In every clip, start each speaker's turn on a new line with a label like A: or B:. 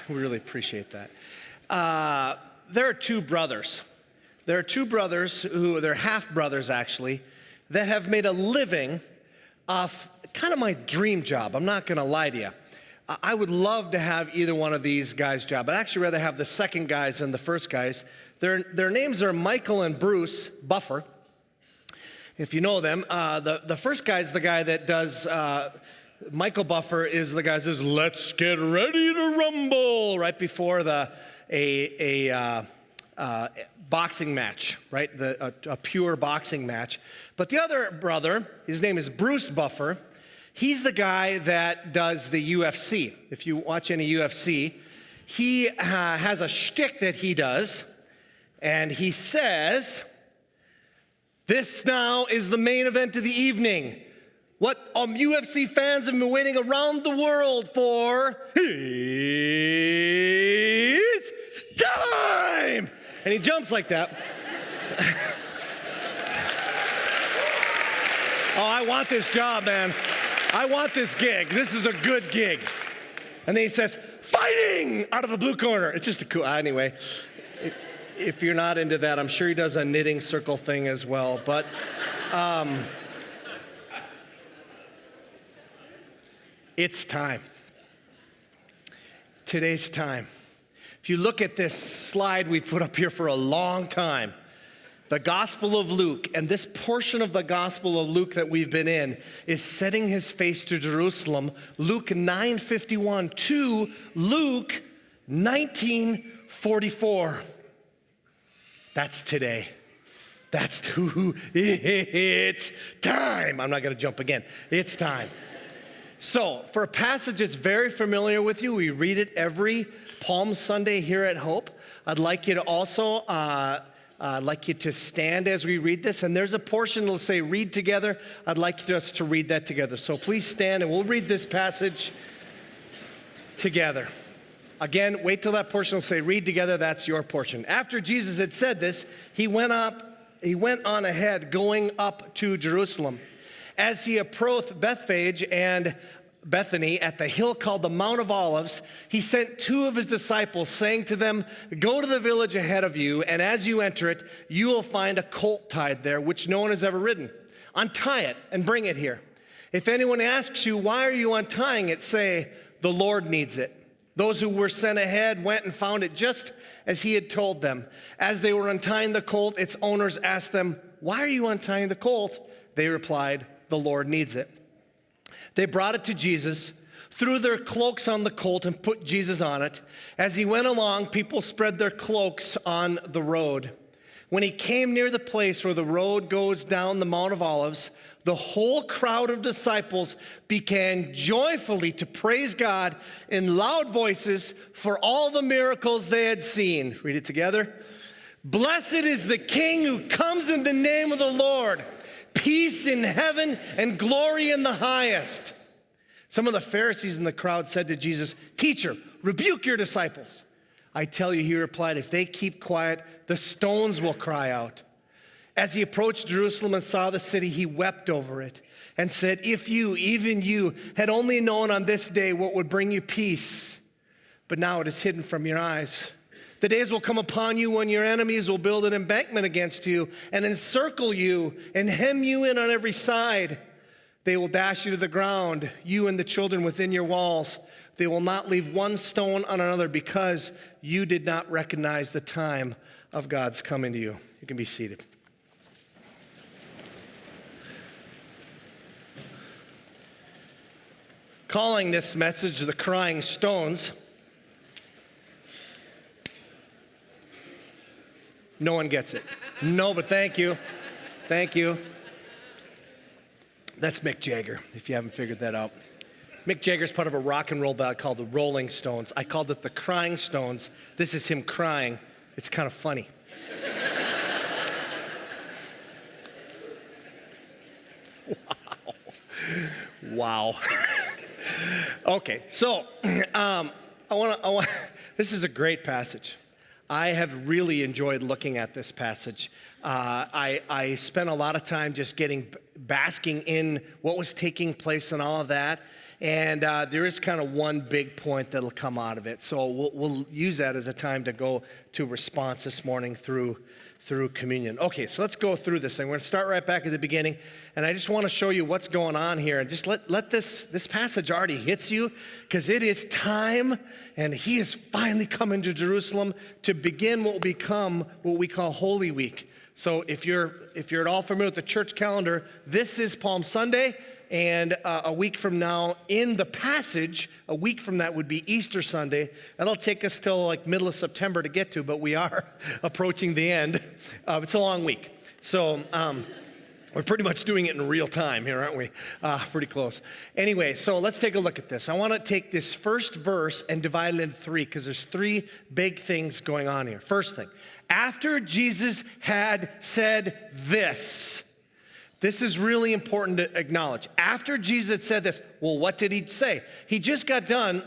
A: We really appreciate that. There are two brothers. There are two brothers they're half brothers actually, that have made a living off kind of my dream job. I'm not going to lie to you. I would love to have either one of these guys' job. I'd actually rather have the second guys than the first guys. Their names are Michael and Bruce Buffer, if you know them. The first guy's the guy that does, Michael Buffer is the guy that says, "Let's get ready to rumble," right before a boxing match, right? A pure boxing match. But the other brother, his name is Bruce Buffer. He's the guy that does the UFC. If you watch any UFC, he has a shtick that he does, and he says, "This now is the main event of the evening. What UFC fans have been waiting around the world for. It's time!" And he jumps like that. Oh, I want this job, man. I want this gig. This is a good gig. And then he says, "Fighting!" out of the blue corner. It's just a cool, anyway. If you're not into that, I'm sure he does a knitting circle thing as well. But it's time. Today's time. If you look at this slide we put up here for a long time, the Gospel of Luke, and this portion of the Gospel of Luke that we've been in is setting his face to Jerusalem, Luke 9:51 to Luke 19:44. That's today. That's who it's time. I'm not going to jump again. It's time. So, for a passage that's very familiar with you, we read it every Palm Sunday here at Hope. I'd like you to also, stand as we read this. And there's a portion that'll say read together. I'd like us to read that together. So please stand and we'll read this passage together. Again, wait till that portion will say read together. That's your portion. After Jesus had said this, he went on ahead, going up to Jerusalem. As he approached Bethphage and Bethany at the hill called the Mount of Olives, he sent two of his disciples, saying to them, "Go to the village ahead of you, and as you enter it, you will find a colt tied there, which no one has ever ridden. Untie it and bring it here. If anyone asks you, 'Why are you untying it?' say, 'The Lord needs it.'" Those who were sent ahead went and found it just as he had told them. As they were untying the colt, its owners asked them, "Why are you untying the colt?" They replied, "The Lord needs it." They brought it to Jesus, threw their cloaks on the colt, and put Jesus on it. As he went along, people spread their cloaks on the road. When he came near the place where the road goes down the Mount of Olives, the whole crowd of disciples began joyfully to praise God in loud voices for all the miracles they had seen. Read it together. "Blessed is the King who comes in the name of the Lord. Peace in heaven and glory in the highest." Some of the Pharisees in the crowd said to Jesus, "Teacher, rebuke your disciples." "I tell you," he replied, "if they keep quiet, the stones will cry out." As he approached Jerusalem and saw the city, he wept over it and said, "If you, even you, had only known on this day what would bring you peace, but now it is hidden from your eyes. The days will come upon you when your enemies will build an embankment against you and encircle you and hem you in on every side. They will dash you to the ground, you and the children within your walls. They will not leave one stone on another because you did not recognize the time of God's coming to you." You can be seated. Calling this message the crying stones. No one gets it. No, but thank you. Thank you. That's Mick Jagger, if you haven't figured that out. Mick Jagger's part of a rock and roll band called the Rolling Stones. I called it the Crying Stones. This is him crying. It's kind of funny. Wow. Okay, so this is a great passage. I have really enjoyed looking at this passage. I spent a lot of time just basking in what was taking place and all of that. And there is kind of one big point that'll come out of it. So we'll use that as a time to go to response this morning through communion. Okay, so let's go through this thing. We're going to start right back at the beginning, and I just want to show you what's going on here. And just let this passage already hits you, because it is time, and he is finally coming to Jerusalem to begin what will become what we call Holy Week. So if you're at all familiar with the church calendar, this is Palm Sunday, and a week from now in the passage, a week from that would be Easter Sunday. That'll take us till like middle of September to get to, but we are approaching the end. It's a long week. So we're pretty much doing it in real time here, aren't we? Pretty close. Anyway, so let's take a look at this. I want to take this first verse and divide it into three, because there's three big things going on here. First thing, after Jesus had said this is really important to acknowledge. After Jesus had said this, well, what did he say? He just got done,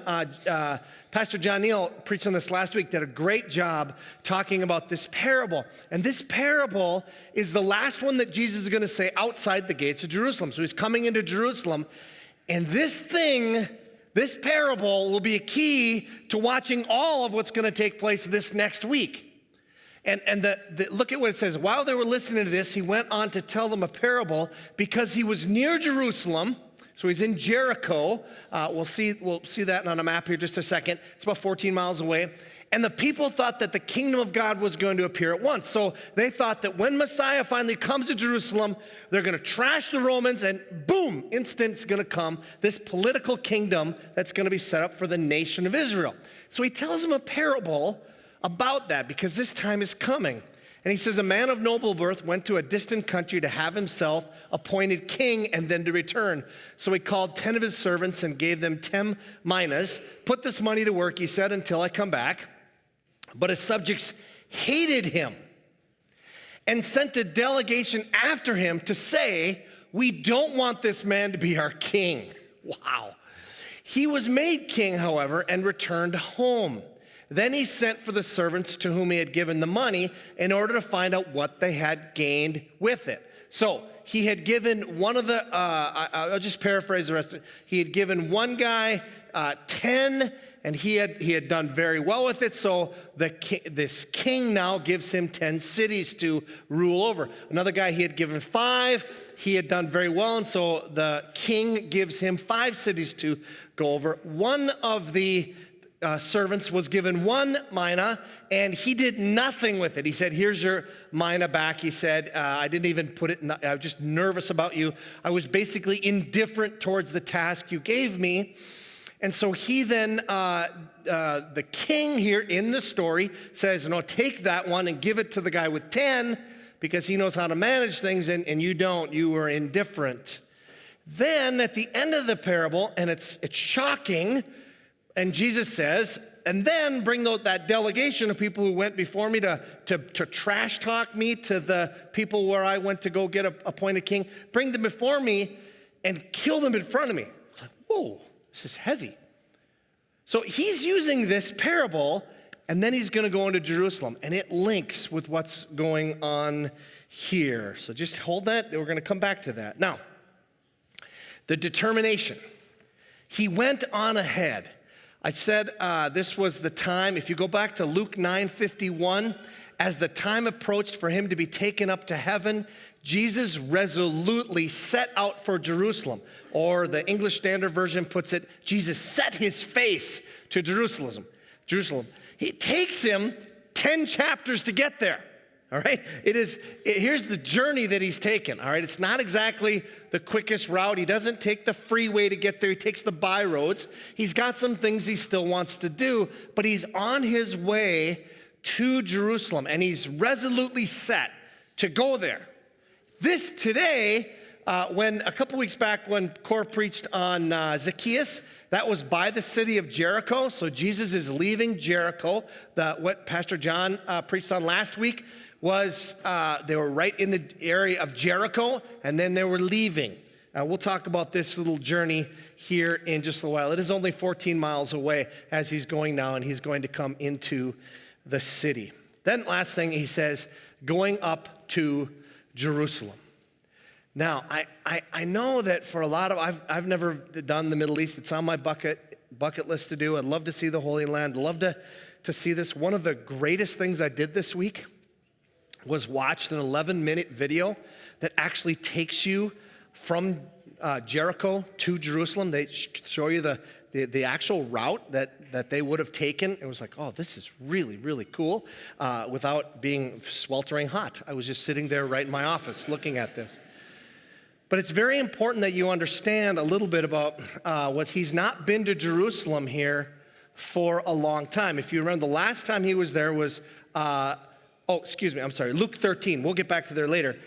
A: Pastor John Neal preached on this last week, did a great job talking about this parable. And this parable is the last one that Jesus is going to say outside the gates of Jerusalem. So he's coming into Jerusalem, and this parable will be a key to watching all of what's going to take place this next week. And look at what it says. While they were listening to this, he went on to tell them a parable because he was near Jerusalem. So he's in Jericho. We'll see that on a map here just a second. It's about 14 miles away. And the people thought that the kingdom of God was going to appear at once. So they thought that when Messiah finally comes to Jerusalem, they're going to trash the Romans, and boom, instant's going to come this political kingdom that's going to be set up for the nation of Israel. So he tells them a parable about that, because this time is coming. And he says, a man of noble birth went to a distant country to have himself appointed king and then to return. So he called 10 of his servants and gave them 10 minas. Put this money to work, he said, until I come back. But his subjects hated him and sent a delegation after him to say, we don't want this man to be our king. Wow. He was made king, however, and returned home. Then he sent for the servants to whom he had given the money in order to find out what they had gained with it. So he had given one of the, I'll just paraphrase the rest of it. He had given one guy 10, and he had done very well with it. So this king now gives him 10 cities to rule over. Another guy, he had given 5. He had done very well, and so the king gives him 5 cities to go over. One of the servants was given 1 mina, and he did nothing with it. He said, here's your mina back. He said, I didn't even put it in, I was just nervous about you. I was basically indifferent towards the task you gave me. And so he then, the king here in the story says, no, take that one and give it to the guy with 10, because he knows how to manage things, and you don't. You were indifferent. Then at the end of the parable, and it's shocking, and Jesus says, and then bring that delegation of people who went before me to trash talk me to the people where I went to go get appointed king. Bring them before me and kill them in front of me. It's like, whoa, this is heavy. So he's using this parable, and then he's going to go into Jerusalem, and it links with what's going on here. So just hold that. We're going to come back to that. Now, the determination. He went on ahead. I said this was the time, if you go back to Luke 9:51, as the time approached for him to be taken up to heaven, Jesus resolutely set out for Jerusalem. Or the English Standard Version puts it, Jesus set his face to Jerusalem. It takes him 10 chapters to get there. All right, here's the journey that he's taken. All right, it's not exactly the quickest route. He doesn't take the freeway to get there. He takes the by roads. He's got some things he still wants to do, but he's on his way to Jerusalem, and he's resolutely set to go there. This today, when a couple weeks back when Cor preached on Zacchaeus, that was by the city of Jericho. So Jesus is leaving Jericho. What Pastor John preached on last week was they were right in the area of Jericho, and then they were leaving. We'll talk about this little journey here in just a while. It is only 14 miles away as he's going now, and he's going to come into the city. Then last thing he says, going up to Jerusalem. Now, I know that for a lot of, I've never done the Middle East. It's on my bucket list to do. I'd love to see the Holy Land. I'd love to see this. One of the greatest things I did this week was watched an 11-minute video that actually takes you from Jericho to Jerusalem. They show you the actual route that they would have taken. It was like, oh, this is really, really cool, without being sweltering hot. I was just sitting there right in my office looking at this. But it's very important that you understand a little bit about what he's not been to Jerusalem here for a long time. If you remember, the last time he was there was, Luke 13. We'll get back to there later.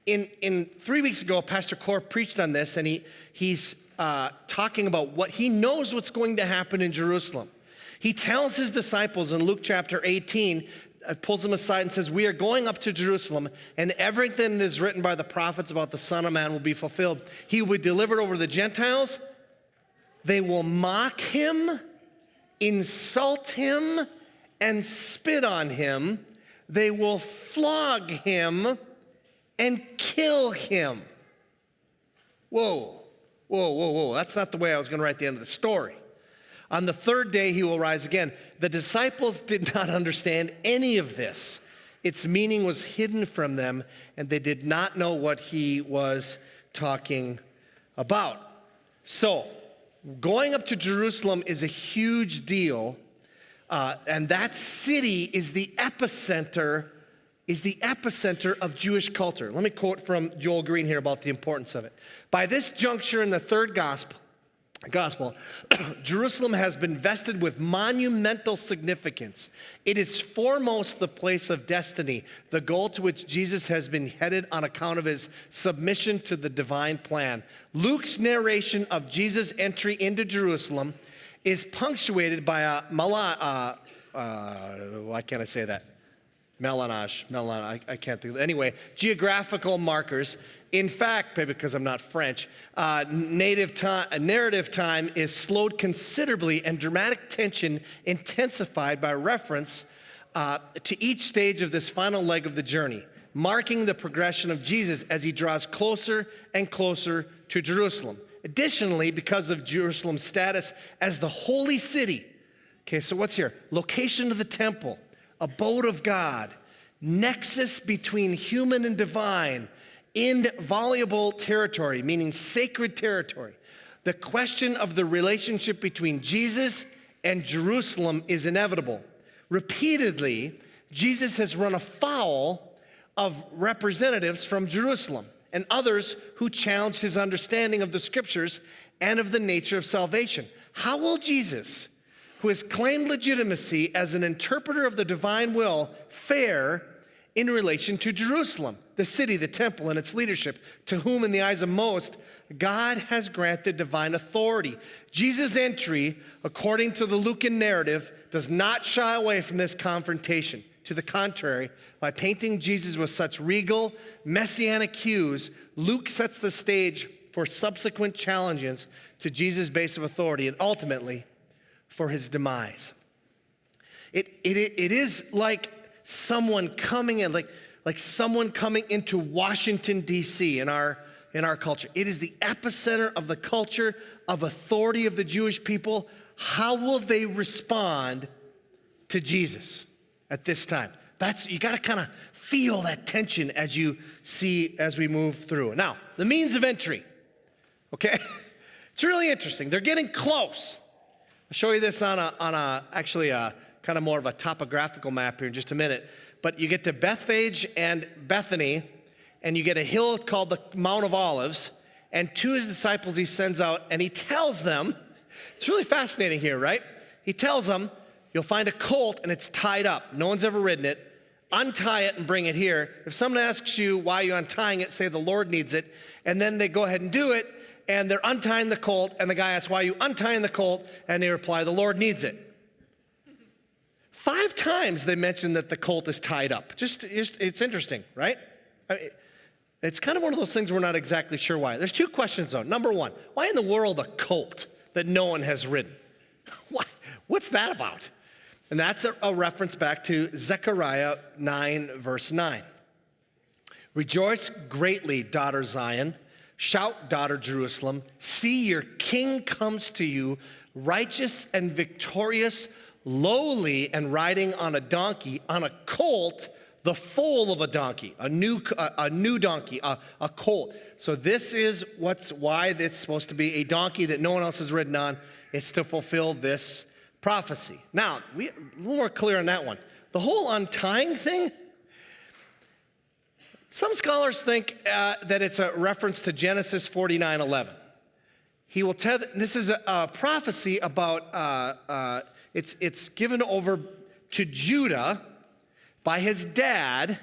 A: In 3 weeks ago, Pastor Core preached on this, and he's talking about what he knows what's going to happen in Jerusalem. He tells his disciples in Luke chapter 18, pulls them aside and says, we are going up to Jerusalem, and everything that is written by the prophets about the Son of Man will be fulfilled. He will be delivered over to the Gentiles. They will mock him, insult him, and spit on him. They will flog him and kill him. Whoa. That's not the way I was going to write the end of the story. On the third day, he will rise again. The disciples did not understand any of this. Its meaning was hidden from them, and they did not know what he was talking about. So, going up to Jerusalem is a huge deal, and that city is the epicenter of Jewish culture. Let me quote from Joel Green here about the importance of it. By this juncture in the third gospel, Jerusalem has been vested with monumental significance. It is foremost the place of destiny, the goal to which Jesus has been headed on account of his submission to the divine plan. Luke's narration of Jesus' entry into Jerusalem is punctuated by a why can't I say that? Melanage, I can't think of it. Anyway, geographical markers. In fact, because I'm not French, narrative time is slowed considerably and dramatic tension intensified by reference to each stage of this final leg of the journey, marking the progression of Jesus as he draws closer and closer to Jerusalem. Additionally, because of Jerusalem's status as the holy city, okay, so what's here? Location of the temple, abode of God, nexus between human and divine, inviolable territory, meaning sacred territory. The question of the relationship between Jesus and Jerusalem is inevitable. Repeatedly, Jesus has run afoul of representatives from Jerusalem and others who challenged his understanding of the scriptures and of the nature of salvation. How will Jesus, who has claimed legitimacy as an interpreter of the divine will, fare in relation to Jerusalem, the city, the temple, and its leadership, to whom in the eyes of most, God has granted divine authority? Jesus' entry, according to the Lucan narrative, does not shy away from this confrontation. To the contrary, by painting Jesus with such regal, messianic hues, Luke sets the stage for subsequent challenges to Jesus' base of authority and ultimately for his demise. It is like someone coming in, like someone coming into Washington, D.C. in our culture. It is the epicenter of the culture of authority of the Jewish people. How will they respond to Jesus at this time? You got to kind of feel that tension as we move through. Now, the means of entry, okay? It's really interesting. They're getting close. I'll show you this on a kind of more of a topographical map here in just a minute. But you get to Bethphage and Bethany, and you get a hill called the Mount of Olives, and to his disciples he sends out, and he tells them, it's really fascinating here, right? He tells them, you'll find a colt, and it's tied up. No one's ever ridden it. Untie it and bring it here. If someone asks you why you're untying it, say the Lord needs it, and then they go ahead and do it, and they're untying the colt, and the guy asks, why are you untying the colt? And they reply, the Lord needs it. 5 times they mention that the colt is tied up. It's interesting, right? It's kind of one of those things we're not exactly sure why. There's 2 questions, though. Number 1, why in the world a colt that no one has ridden? What's that about? And that's a reference back to Zechariah 9, verse 9. Rejoice greatly, daughter Zion. Shout, daughter Jerusalem. See, your king comes to you, righteous and victorious, lowly and riding on a donkey, on a colt, the foal of a donkey, a new donkey, a colt. So this is why it's supposed to be a donkey that no one else has ridden on. It's to fulfill this prophecy. Now, a little more clear on that one. The whole untying thing, some scholars think that it's a reference to Genesis 49:11. He will tell. This is a prophecy about. It's given over to Judah by his dad,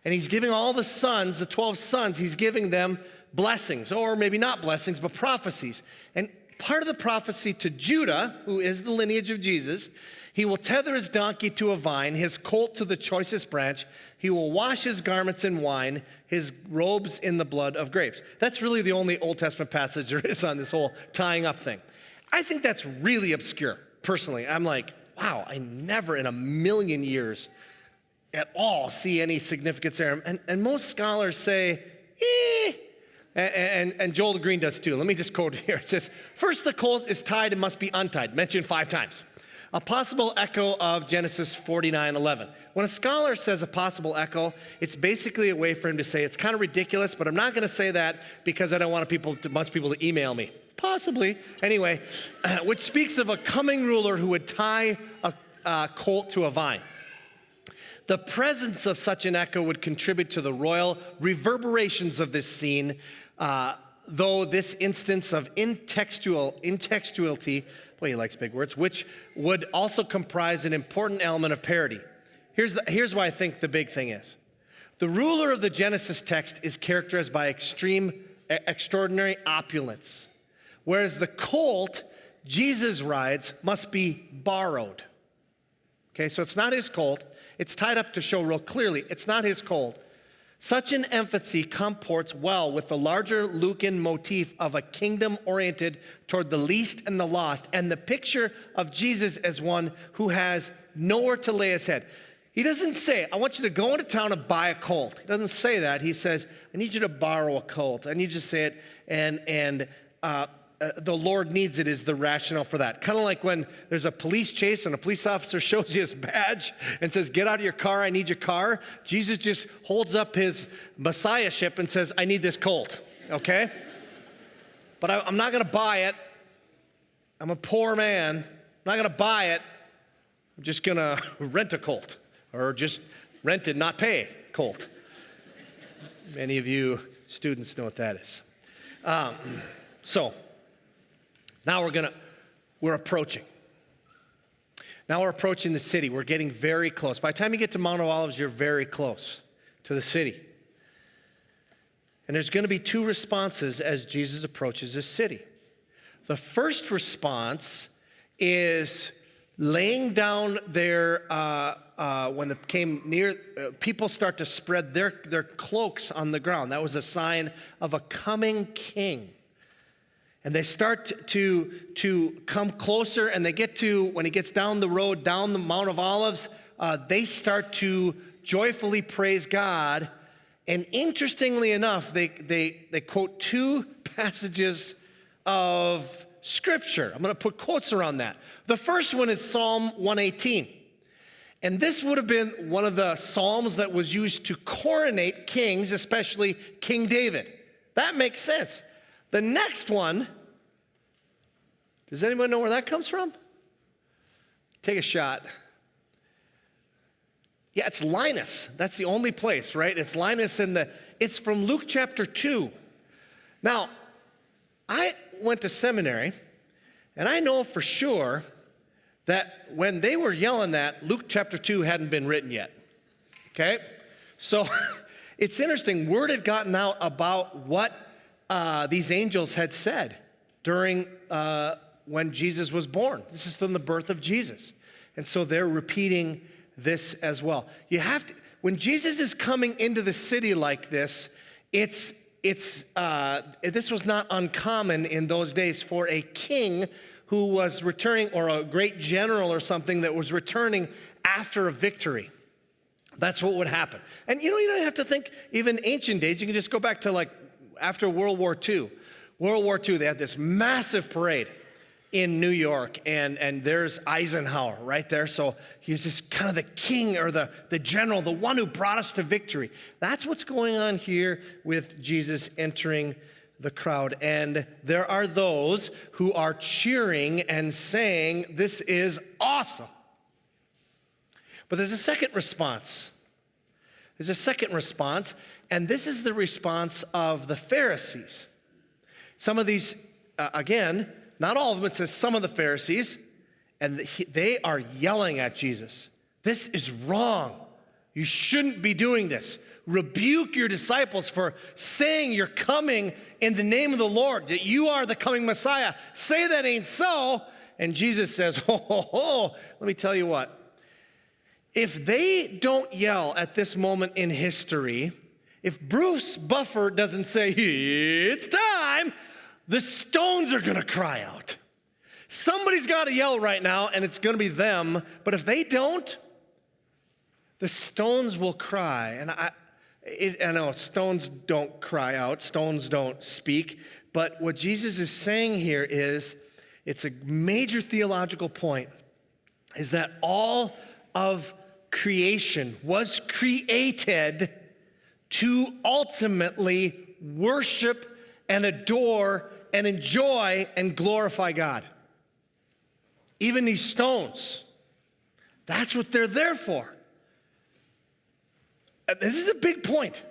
A: and he's giving all the sons, the 12 sons, he's giving them blessings, or maybe not blessings, but prophecies. And part of the prophecy to Judah, who is the lineage of Jesus, he will tether his donkey to a vine, his colt to the choicest branch. He will wash his garments in wine, his robes in the blood of grapes. That's really the only Old Testament passage there is on this whole tying up thing. I think that's really obscure, personally. I'm like, wow, I never in a million years at all see any significance there. And most scholars say, and Joel Green does too. Let me just quote here. It says, first the colt is tied and must be untied, mentioned 5 times. A possible echo of Genesis 49:11. When a scholar says a possible echo, it's basically a way for him to say it's kind of ridiculous, but I'm not going to say that because I don't want a bunch of people to email me. Possibly. Anyway, which speaks of a coming ruler who would tie a colt to a vine. The presence of such an echo would contribute to the royal reverberations of this scene, though this instance of intextuality, boy, he likes big words, which would also comprise an important element of parody. Here's why I think the big thing is. The ruler of the Genesis text is characterized by extraordinary opulence, whereas the colt Jesus rides must be borrowed. Okay, so it's not his colt. It's tied up to show real clearly it's not his colt. Such an emphasis comports well with the larger Lucan motif of a kingdom oriented toward the least and the lost, and the picture of Jesus as one who has nowhere to lay his head. He doesn't say, I want you to go into town and buy a colt. He doesn't say that. He says, I need you to borrow a colt. I need you to say it, and the Lord needs it is the rationale for that. Kind of like when there's a police chase and a police officer shows you his badge and says, get out of your car, I need your car. Jesus just holds up his messiahship and says, I need this colt, okay? But I'm not going to buy it. I'm a poor man. I'm not going to buy it. I'm just going to rent a colt, or just rent and not pay colt. Many of you students know what that is. Now we're approaching. Now we're approaching the city. We're getting very close. By the time you get to Mount of Olives, you're very close to the city. And there's going to be 2 responses as Jesus approaches this city. The first response is laying down their, when it came near, people start to spread their cloaks on the ground. That was a sign of a coming king. And they start to come closer, and they get to, when he gets down the road, down the Mount of Olives, they start to joyfully praise God. And interestingly enough, they quote 2 passages of Scripture. I'm going to put quotes around that. The first one is Psalm 118. And this would have been one of the psalms that was used to coronate kings, especially King David. That makes sense. The next one, does anyone know where that comes from? Take a shot. Yeah, it's Linus. That's the only place, right? It's Linus it's from Luke chapter 2. Now, I went to seminary, and I know for sure that when they were yelling that, Luke chapter 2 hadn't been written yet. Okay? So it's interesting. Word had gotten out about what these angels had said during when Jesus was born. This is from the birth of Jesus. And so they're repeating this as well. When Jesus is coming into the city like this, this was not uncommon in those days for a king who was returning, or a great general or something that was returning after a victory. That's what would happen. And you don't have to think even ancient days. You can just go back to like after World War II. World War II, they had this massive parade in New York, and there's Eisenhower right there. So he's just kind of the king or the general, the one who brought us to victory. That's what's going on here with Jesus entering the crowd. And there are those who are cheering and saying, this is awesome. But there's a second response. There's a second response, and this is the response of the Pharisees. Some of these, again, not all of them, it says some of the Pharisees, and they are yelling at Jesus. This is wrong. You shouldn't be doing this. Rebuke your disciples for saying you're coming in the name of the Lord, that you are the coming Messiah. Say that ain't so. And Jesus says, let me tell you what. If they don't yell at this moment in history, if Bruce Buffer doesn't say, it's time, the stones are going to cry out. Somebody's got to yell right now, and it's going to be them. But if they don't, the stones will cry. And I know stones don't cry out. Stones don't speak. But what Jesus is saying here is, it's a major theological point, is that all of creation was created to ultimately worship and adore and enjoy and glorify God. Even these stones, that's what they're there for. This is a big point.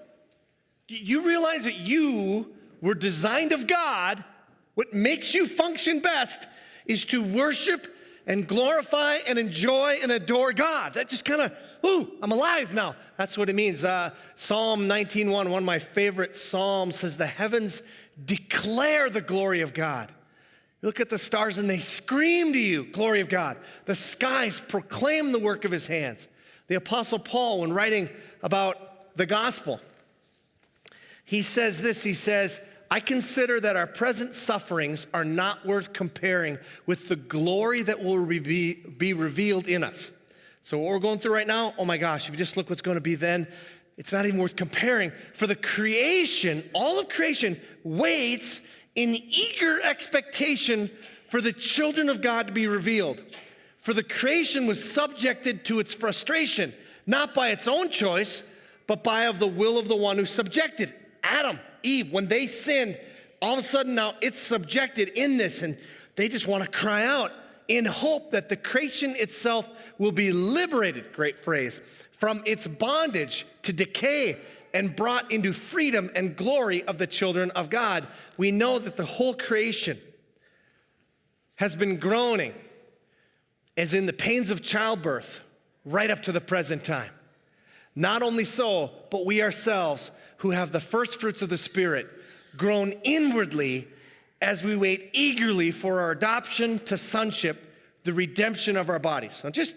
A: You realize that you were designed of God. What makes you function best is to worship and glorify and enjoy and adore God. That just kind of, I'm alive now. That's what it means. Psalm 19:1, one of my favorite psalms, says, the heavens declare the glory of God. You look at the stars and they scream to you, glory of God. The skies proclaim the work of his hands. The Apostle Paul, when writing about the gospel, he says this, he says, I consider that our present sufferings are not worth comparing with the glory that will be revealed in us. So what we're going through right now, oh my gosh, if you just look what's going to be then, it's not even worth comparing. For the creation, all of creation waits in eager expectation for the children of God to be revealed. For the creation was subjected to its frustration, not by its own choice, but by of the will of the one who subjected. Adam, Eve, when they sinned, all of a sudden now it's subjected in this, and they just want to cry out in hope that the creation itself will be liberated, great phrase, from its bondage to decay and brought into freedom and glory of the children of God. We know that the whole creation has been groaning as in the pains of childbirth right up to the present time. Not only so, but we ourselves who have the first fruits of the Spirit groan inwardly as we wait eagerly for our adoption to sonship, the redemption of our bodies. Now just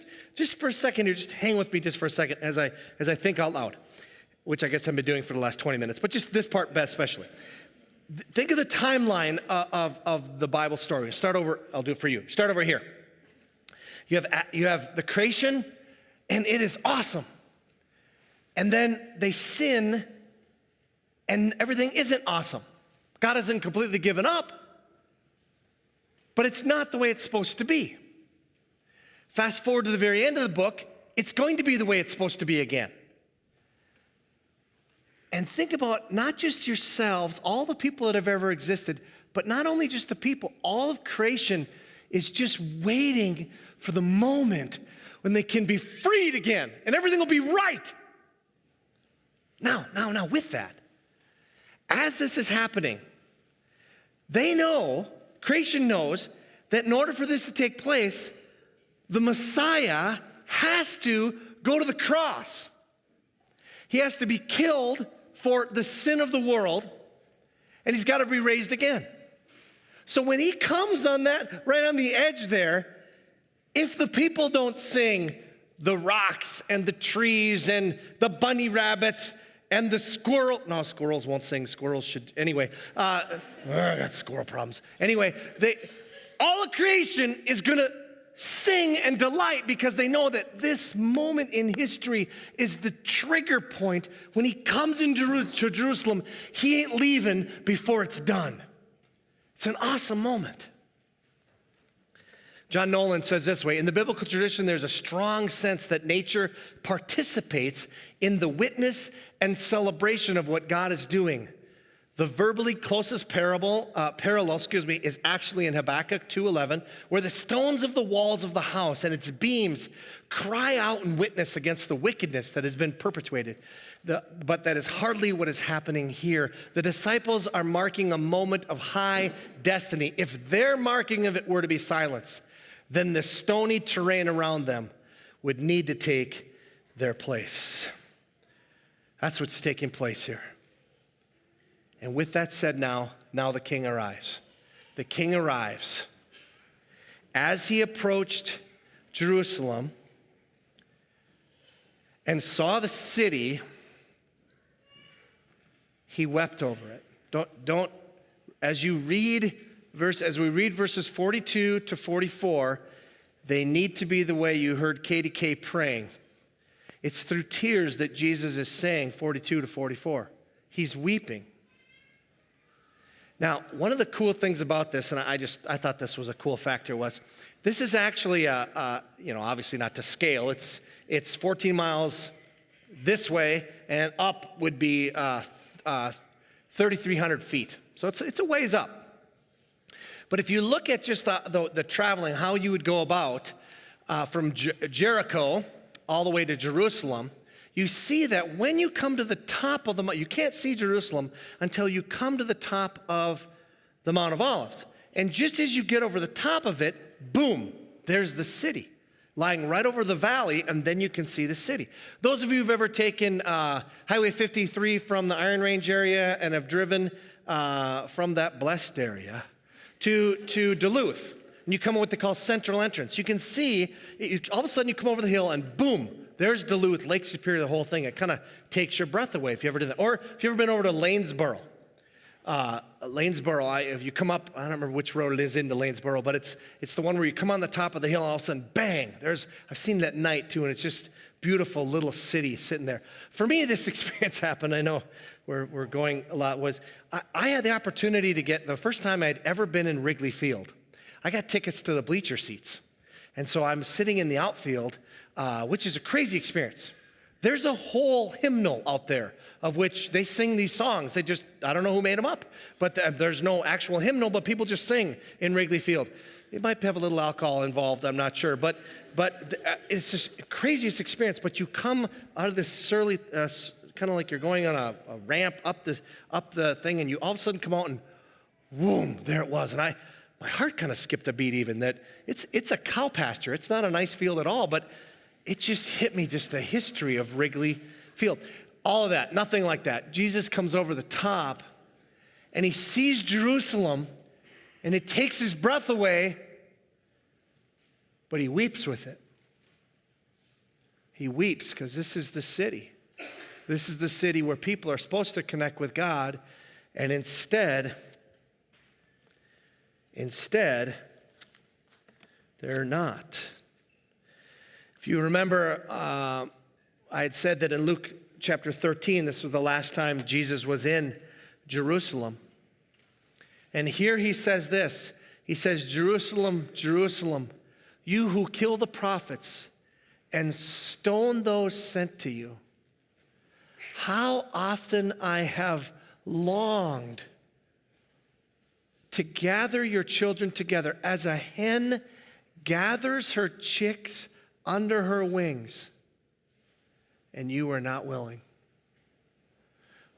A: for a second here, just hang with me just for a second as I think out loud, which I guess I've been doing for the last 20 minutes, but just this part especially. Think of the timeline of the Bible story. Start over, I'll do it for you. Start over here. You have the creation, and it is awesome. And then they sin, and everything isn't awesome. God hasn't completely given up, but it's not the way it's supposed to be. Fast forward to the very end of the book, it's going to be the way it's supposed to be again. And think about not just yourselves, all the people that have ever existed, but not only just the people, all of creation is just waiting for the moment when they can be freed again and everything will be right. Now, with that, as this is happening, they know, creation knows, that in order for this to take place, the Messiah has to go to the cross. He has to be killed for the sin of the world, and he's got to be raised again. So when he comes on that, right on the edge there, if the people don't sing the rocks and the trees and the bunny rabbits and the squirrel, no, squirrels won't sing, squirrels should, anyway, I got squirrel problems. Anyway, all of creation is gonna sing and delight because they know that this moment in history is the trigger point. When he comes into Jerusalem, he ain't leaving before it's done. It's an awesome moment. John Nolan says this way, in the biblical tradition, there's a strong sense that nature participates in the witness and celebration of what God is doing. The verbally closest parallel is actually in Habakkuk 2:11, where the stones of the walls of the house and its beams cry out in witness against the wickedness that has been perpetrated. But that is hardly what is happening here. The disciples are marking a moment of high destiny. If their marking of it were to be silence, then the stony terrain around them would need to take their place. That's what's taking place here. And with that said, now the king arrives. The king arrives. As he approached Jerusalem and saw the city, he wept over it. As we read verses 42 to 44, they need to be the way you heard KDK praying. It's through tears that Jesus is saying 42 to 44. He's weeping. Now, one of the cool things about this, and I thought this was a cool factor, was this is actually obviously not to scale. It's 14 miles this way, and up would be 3,300 feet. So it's a ways up. But if you look at just the traveling, how you would go about from Jericho all the way to Jerusalem, you see that when you come to the top of the mountain, you can't see Jerusalem until you come to the top of the Mount of Olives. And just as you get over the top of it, boom, there's the city lying right over the valley, and then you can see the city. Those of you who've ever taken Highway 53 from the Iron Range area and have driven from that blessed area to Duluth, and you come in what they call central entrance, you can see, all of a sudden you come over the hill and boom, there's Duluth, Lake Superior, the whole thing. It kind of takes your breath away if you ever did that. Or if you've ever been over to Lanesboro. If you come up, I don't remember which road it is into Lanesboro, but it's the one where you come on the top of the hill and all of a sudden, bang, I've seen that night too, and it's just beautiful little city sitting there. For me, this experience happened, I know we're going a lot, was I had the opportunity to get, the first time I'd ever been in Wrigley Field, I got tickets to the bleacher seats. And so I'm sitting in the outfield, which is a crazy experience. There's a whole hymnal out there of which they sing these songs. I don't know who made them up, but there's no actual hymnal, but people just sing in Wrigley Field. It might have a little alcohol involved, I'm not sure, but it's just the craziest experience. But you come out of this surly, kind of like you're going on a ramp up the thing, and you all of a sudden come out and boom, there it was. And my heart kind of skipped a beat even, that it's a cow pasture. It's not a nice field at all, but it just hit me, just the history of Wrigley Field. All of that, nothing like that. Jesus comes over the top, and he sees Jerusalem, and it takes his breath away, but he weeps with it. He weeps because this is the city. This is the city where people are supposed to connect with God, and instead, they're not. If you remember, I had said that in Luke chapter 13, this was the last time Jesus was in Jerusalem. And here he says this. He says, Jerusalem, Jerusalem, you who kill the prophets and stone those sent to you. How often I have longed to gather your children together as a hen gathers her chicks under her wings, and you are not willing.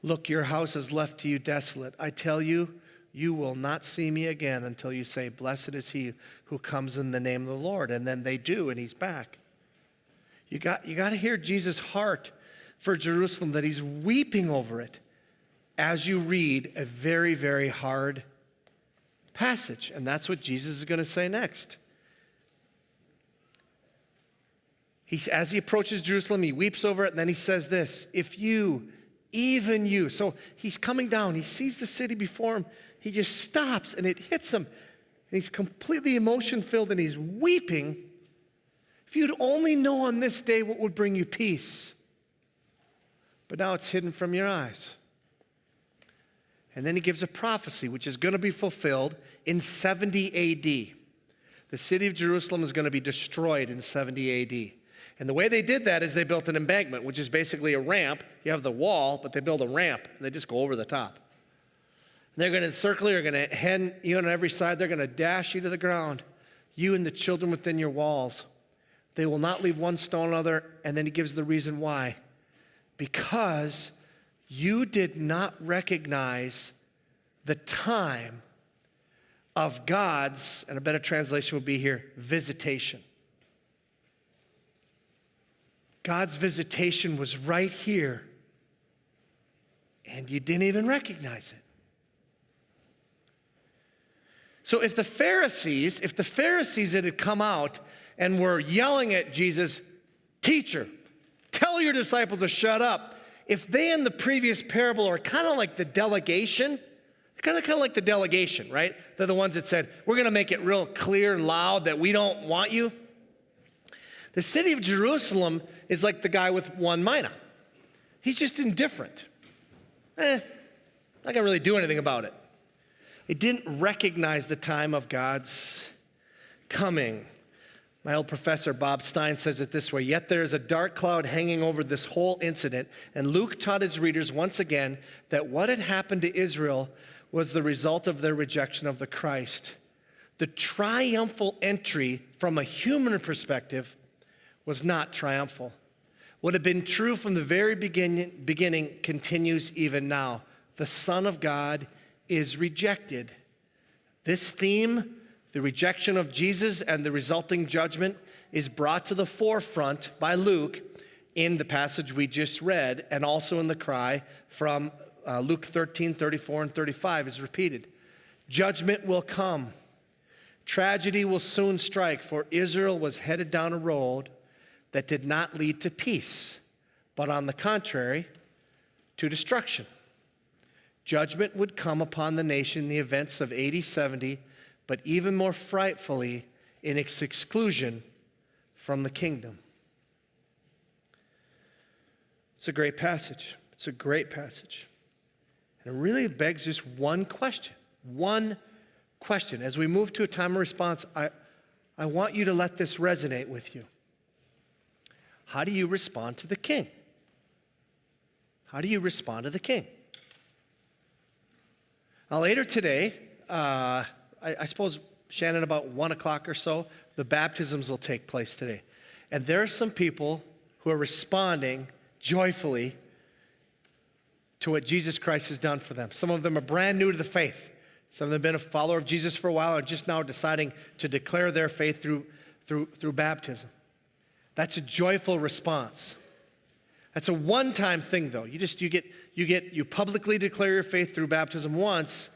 A: Look, your house is left to you desolate. I tell you, you will not see me again until you say, blessed is he who comes in the name of the Lord. And then they do, and he's back. You got to hear Jesus' heart for Jerusalem, that he's weeping over it as you read a very, very hard passage. And that's what Jesus is going to say next. As he approaches Jerusalem, he weeps over it, and then he says this, if you, even you. So he's coming down. He sees the city before him. He just stops, and it hits him. And he's completely emotion-filled, and he's weeping If you'd only know on this day what would bring you peace. But now it's hidden from your eyes. And then he gives a prophecy which is going to be fulfilled in 70 AD. The city of Jerusalem is going to be destroyed in 70 AD. And the way they did that is they built an embankment, which is basically a ramp. You have the wall, but they build a ramp, and they just go over the top. And they're going to encircle you, they're going to hen you on every side. They're going to dash you to the ground, you and the children within your walls. They will not leave one stone another. And then he gives the reason why. Because you did not recognize the time of God's, and a better translation would be here, visitation. God's visitation was right here, and you didn't even recognize it. So if the Pharisees had come out and were yelling at Jesus, "Teacher, tell your disciples to shut up," if they in the previous parable are kind of like the delegation, they're kind of like the delegation, right? They're the ones that said, we're going to make it real clear and loud that we don't want you. The city of Jerusalem is like the guy with one mina. He's just indifferent. Not going to really do anything about it. It didn't recognize the time of God's coming. My old professor, Bob Stein, says it this way: yet there is a dark cloud hanging over this whole incident, and Luke taught his readers once again that what had happened to Israel was the result of their rejection of the Christ. The triumphal entry from a human perspective was not triumphal. What had been true from the very beginning continues even now. The Son of God is rejected. This theme, the rejection of Jesus and the resulting judgment, is brought to the forefront by Luke in the passage we just read, and also in the cry from Luke 13, 34, and 35 is repeated. Judgment will come. Tragedy will soon strike, for Israel was headed down a road that did not lead to peace, but on the contrary, to destruction. Judgment would come upon the nation in the events of AD 70, but even more frightfully in its exclusion from the kingdom. It's a great passage. It's a great passage. And it really begs just one question. One question. As we move to a time of response, I want you to let this resonate with you. How do you respond to the king? How do you respond to the king? Now, later today, I suppose, Shannon, about 1 o'clock or so, the baptisms will take place today. And there are some people who are responding joyfully to what Jesus Christ has done for them. Some of them are brand new to the faith. Some of them have been a follower of Jesus for a while and are just now deciding to declare their faith through baptism. That's a joyful response. That's a one-time thing, though. You publicly declare your faith through baptism once.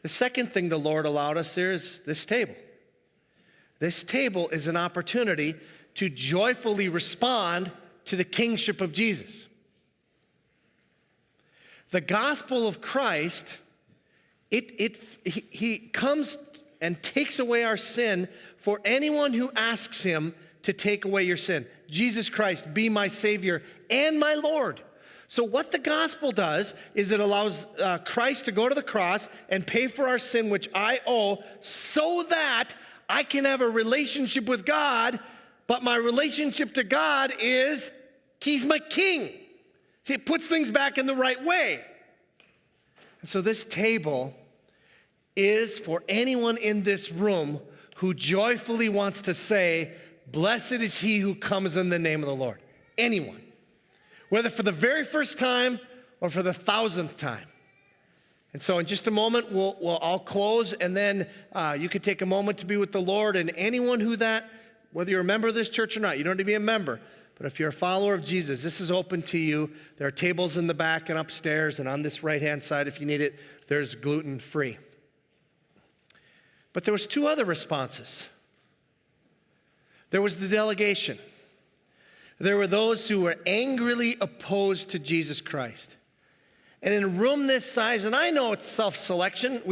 A: The second thing the Lord allowed us there is this table. This table is an opportunity to joyfully respond to the kingship of Jesus. The gospel of Christ, he comes and takes away our sin for anyone who asks him to take away your sin. Jesus Christ, be my Savior and my Lord. So what the gospel does is it allows Christ to go to the cross and pay for our sin, which I owe, so that I can have a relationship with God, but my relationship to God is he's my king. See, it puts things back in the right way. And so this table is for anyone in this room who joyfully wants to say, blessed is he who comes in the name of the Lord. Anyone. Whether for the very first time or for the 1,000th time. And so in just a moment, we'll all close, and then you could take a moment to be with the Lord. And anyone who whether you're a member of this church or not, you don't need to be a member, but if you're a follower of Jesus, this is open to you. There are tables in the back and upstairs, and on this right-hand side, if you need it, there's gluten-free. But there was two other responses. There was the delegation. There were those who were angrily opposed to Jesus Christ. And in a room this size, and I know it's self-selection.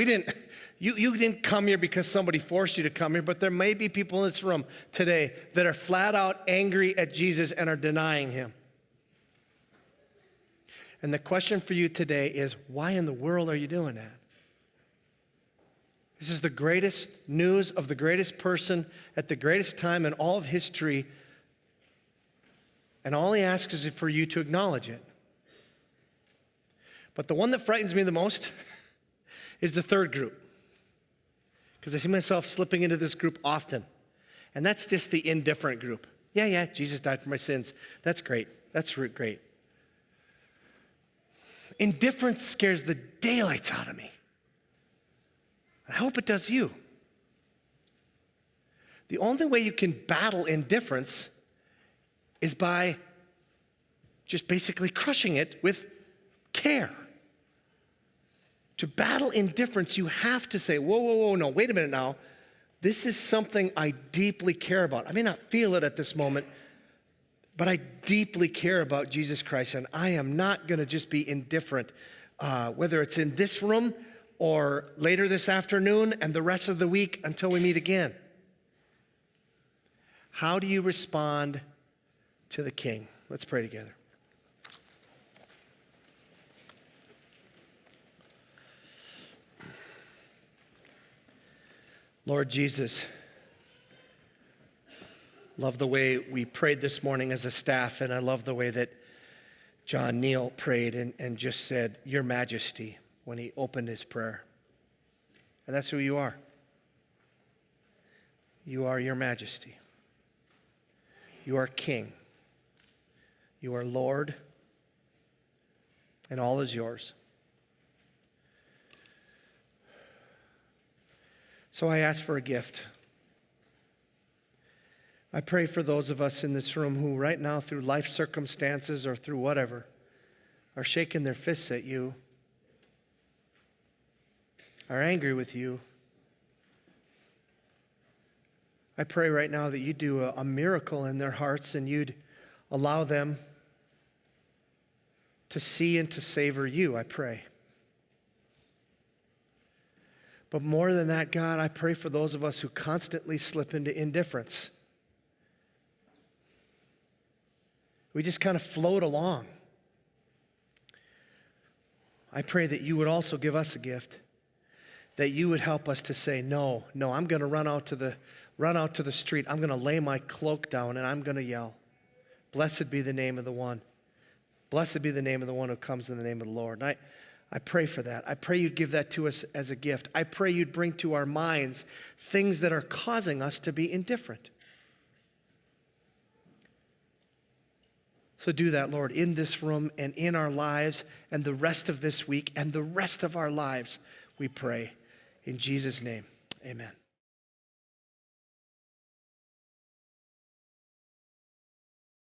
A: You didn't come here because somebody forced you to come here, but there may be people in this room today that are flat out angry at Jesus and are denying him. And the question for you today is, why in the world are you doing that? This is the greatest news of the greatest person at the greatest time in all of history. And all he asks is for you to acknowledge it. But the one that frightens me the most is the third group. Because I see myself slipping into this group often. And that's just the indifferent group. Yeah, Jesus died for my sins. That's great. That's great. Indifference scares the daylights out of me. I hope it does you. The only way you can battle indifference is by just basically crushing it with care. To battle indifference, you have to say, whoa, no, wait a minute now. This is something I deeply care about. I may not feel it at this moment, but I deeply care about Jesus Christ, and I am not going to just be indifferent, whether it's in this room or later this afternoon and the rest of the week until we meet again. How do you respond to the King? Let's pray together. Lord Jesus, love the way we prayed this morning as a staff, and I love the way that John Neal prayed and just said, Your Majesty, when he opened his prayer. And that's who you are. You are Your Majesty. You are King. You are Lord, and all is yours. So I ask for a gift. I pray for those of us in this room who right now, through life circumstances or through whatever, are shaking their fists at you, are angry with you. I pray right now that you do a miracle in their hearts and you'd allow them to see and to savor you, I pray. But more than that, God, I pray for those of us who constantly slip into indifference. We just kind of float along. I pray that you would also give us a gift, that you would help us to say, no, I'm going to run out to the street. I'm going to lay my cloak down and I'm going to yell, blessed be the name of the one. Blessed be the name of the one who comes in the name of the Lord. And I pray for that. I pray you'd give that to us as a gift. I pray you'd bring to our minds things that are causing us to be indifferent. So do that, Lord, in this room and in our lives and the rest of this week and the rest of our lives, we pray. In Jesus' name, amen.